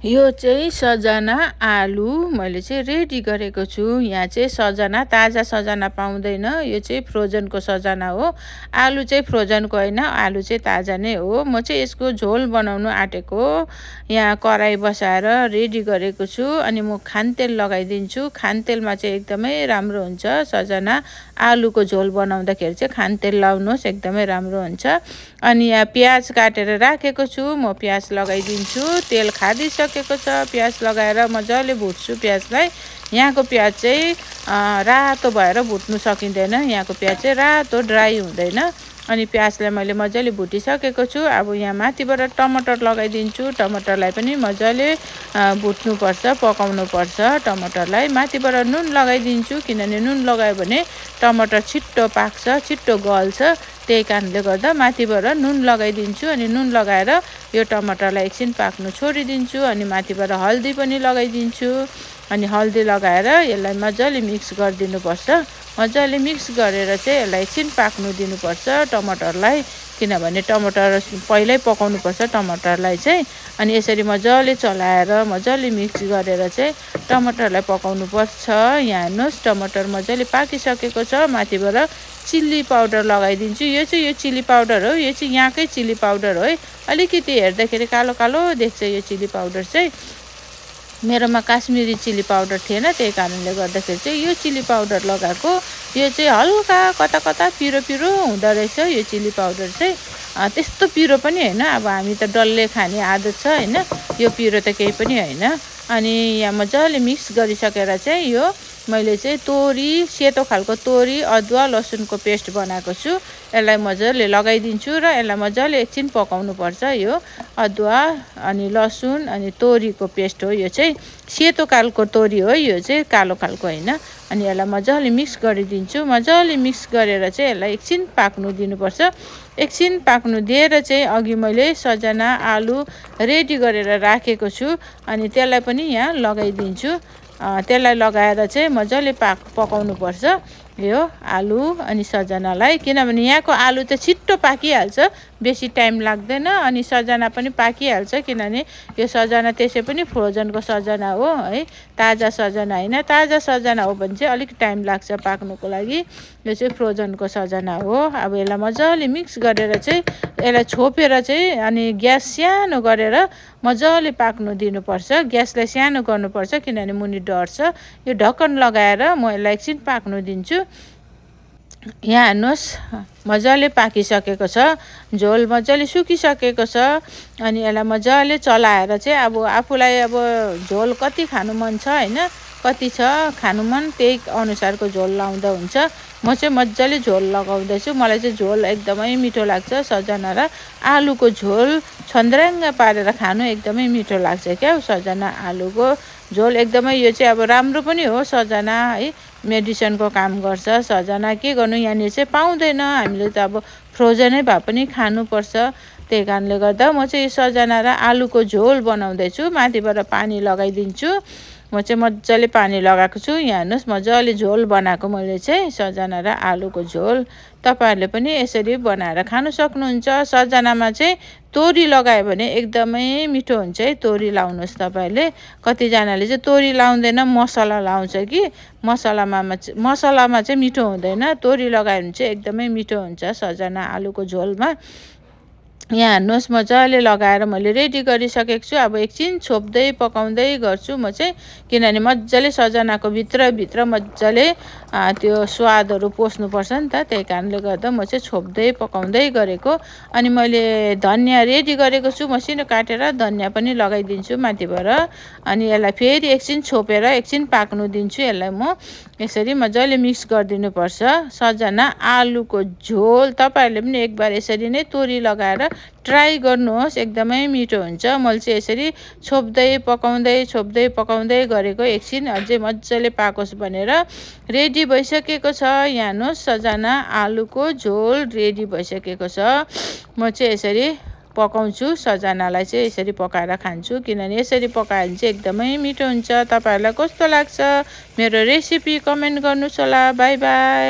यो चाहिँ सजना आलु मैले चाहिँ रेडी गरेको छु। यहाँ चाहिँ सजना ताजा सजना पाउँदैन, यो चाहिँ फ्रोजनको सजना हो। आलु चाहिँ फ्रोजनको होइन, आलु चाहिँ ताजा नै हो। म चाहिँ यसको झोल बनाउनु आँटेको। यहाँ कराई बसाएर रेडी गरेको छु अनि म खानतेल लगाइदिन्छु। खानतेलमा चाहिँ एकदमै राम्रो हुन्छ। सजना आलुको झोल बनाउँदाखेरि चाहिँ खानतेल लाउनुहोस्, एकदमै राम्रो हुन्छ। अनि यहाँ प्याज काटेर राखेको छु, म प्याज लगाइदिन्छु। तेल खादिसकेको छ, प्याज लगाएर मजाले भुट्छु प्याजलाई। यहाँको प्याज चाहिँ रातो भएर भुट्नु सकिँदैन, यहाँको प्याज चाहिँ रातो ड्राई हुँदैन। अनि प्याजलाई मैले मजाले भुटिसकेको छु। अब यहाँ माथिबाट टमाटर लगाइदिन्छु। टमाटरलाई पनि मजाले भुट्नुपर्छ, पकाउनुपर्छ टमाटरलाई। माथिबाट नुन लगाइदिन्छु, किनभने नुन लगायो भने टमाटर छिट्टो पाक्छ, छिट्टो गल्छ। त्यही कारणले गर्दा माथिबाट नुन लगाइदिन्छु। अनि नुन लगाएर यो टमाटरलाई एकछिन पाक्नु छोडिदिन्छु। अनि माथिबाट हल्दी पनि लगाइदिन्छु। अनि हल्दी लगाएर यसलाई मजाले मिक्स गरिदिनुपर्छ। मजाले मिक्स गरेर चाहिँ यसलाई एकछिन पाक्नु दिनुपर्छ टमाटरलाई, किनभने टमाटर पहिल्यै पकाउनुपर्छ टमाटरलाई चाहिँ। अनि यसरी मजाले चलाएर मजाले मिक्स गरेर चाहिँ टमाटरलाई पकाउनुपर्छ। यहाँ हेर्नुहोस् टमाटर मजाले पाकिसकेको छ। माथिबाट चिल्ली पाउडर लगाइदिन्छु। यो चाहिँ यो चिल्ली पाउडर हो, यो चाहिँ यहाँकै चिल्ली पाउडर हो है। अलिकति हेर्दाखेरि कालो कालो देख्छ यो चिल्ली पाउडर चाहिँ। मेरोमा काश्मिरी चिल्ली पाउडर थिएन, त्यही कारणले गर्दाखेरि चाहिँ यो चिल्ली पाउडर लगाएको। यो चाहिँ हल्का कता कता पिरो पिरो हुँदो रहेछ यो चिल्ली पाउडर चाहिँ। त्यस्तो पिरो पनि होइन, अब हामी त डल्ले खाने आदत छ होइन, यो पिरो त केही पनि होइन। अनि यहाँ मजाले मिक्स गरिसकेर चाहिँ यो मैले चाहिँ तोरी, सेतो खालको तोरी, अदुवा, लसुनको पेस्ट बनाएको छु। यसलाई मजाले लगाइदिन्छु र यसलाई मजाले एकछिन पकाउनुपर्छ। यो अदुवा अनि लसुन अनि तोरीको पेस्ट हो। यो चाहिँ सेतो खालको तोरी हो, यो चाहिँ कालो खालको होइन। अनि यसलाई मजाले मिक्स गरिदिन्छु। मजाले मिक्स गरेर चाहिँ यसलाई एकछिन पाक्नु दिनुपर्छ। एकछिन पाक्नु दिएर चाहिँ अघि मैले सजना आलु रेडी गरेर राखेको छु, अनि त्यसलाई पनि यहाँ लगाइदिन्छु। त्यसलाई लगाएर चाहिँ मजाले पकाउनुपर्छ यो आलु अनि सजनालाई, किनभने यहाँको आलु त छिट्टो पाकिहाल्छ, बेसी टाइम लाग्दैन। अनि सजना पनि पाकिहाल्छ, किनभने यो सजना त्यसै पनि फ्रोजनको सजना हो है, ताजा सजना होइन। ताजा सजना हो भने चाहिँ अलिक टाइम लाग्छ पाक्नुको लागि, यो चाहिँ फ्रोजनको सजना हो। अब यसलाई मजाले मिक्स गरेर चाहिँ यसलाई छोपेर चाहिँ अनि ग्यास सानो गरेर मजाले पाक्नु दिनुपर्छ। ग्यासलाई सानो गर्नुपर्छ, किनभने मुनि डढ्छ। यो ढक्कन लगाएर म यसलाई एकछिन पाक्नु दिन्छु। यहाँ हेर्नुहोस् मजाले पाकिसकेको छ, झोल मजाले सुकिसकेको छ। अनि यसलाई मजाले चलाएर चाहिँ अब आफूलाई अब झोल कति खानु मन छ होइन, कति छ खानु मन त्यही अनुसारको झोल लाउँदा हुन्छ। म चाहिँ मजाले झोल लगाउँदैछु। मलाई चाहिँ झोल एकदमै मिठो लाग्छ। सजना र आलुको झोल छन्द्र्याङ्ग पारेर खानु एकदमै मिठो लाग्छ क्या सजना आलुको झोल। एकदमै यो चाहिँ अब राम्रो पनि हो सजना है, मेडिसिनको काम गर्छ सजना। के गर्नु यहाँनिर चाहिँ पाउँदैन, हामीले त अब फ्रोजनै भए पनि खानुपर्छ। त्यही कारणले गर्दा म चाहिँ यो सजना र आलुको झोल बनाउँदैछु। माथिबाट पानी लगाइदिन्छु। म चाहिँ मजाले पानी लगाएको छु। यहाँ हेर्नुहोस् मजाले झोल बनाएको मैले चाहिँ सजना र आलुको झोल। तपाईँहरूले पनि यसरी बनाएर खानु सक्नुहुन्छ। सजनामा चाहिँ तोरी लगायो भने एकदमै मिठो हुन्छ है, तोरी लाउनुहोस् तपाईँहरूले। कतिजनाले चाहिँ तोरी लाउँदैन, मसला लाउँछ कि, मसलामा चाहिँ मिठो हुँदैन। तोरी लगायो भने चाहिँ एकदमै मिठो हुन्छ सजना आलुको झोलमा। यहाँ हेर्नुहोस् मजाले लगाएर मैले रेडी गरिसकेको छु। अब एकछिन छोप्दै पकाउँदै गर्छु म चाहिँ, किनभने मजाले सजनाको भित्र मजाले त्यो स्वादहरू पस्नुपर्छ नि त, त्यही कारणले गर्दा म चाहिँ छोप्दै पकाउँदै गरेको। अनि मैले धनियाँ रेडी गरेको छु, मसिनो काटेर धनियाँ पनि लगाइदिन्छु माथिबाट। अनि यसलाई फेरि एकछिन छोपेर एकछिन पाक्नु दिन्छु। यसलाई म यसरी मजाले मिक्स गरिदिनुपर्छ। सजना आलुको झोल तपाईँहरूले पनि एकबार यसरी नै तोरी लगाएर ट्राई गर्नुहोस्, एकदमै मिठो हुन्छ। मैले चाहिँ यसरी छोप्दै पकाउँदै गरेको। एकछिन अझै मजाले पाकोस् भनेर रेडी भइसकेको छ। यहाँ हेर्नुहोस् सजना आलुको झोल रेडी भइसकेको छ। म चाहिँ यसरी पकाउँछु, सजनालाई चाहिँ यसरी पकाएर खान्छु, किनभने यसरी पकायो भने चाहिँ एकदमै मिठो हुन्छ। तपाईँहरूलाई कस्तो लाग्छ मेरो रेसिपी कमेन्ट गर्नुहोस् होला। By by.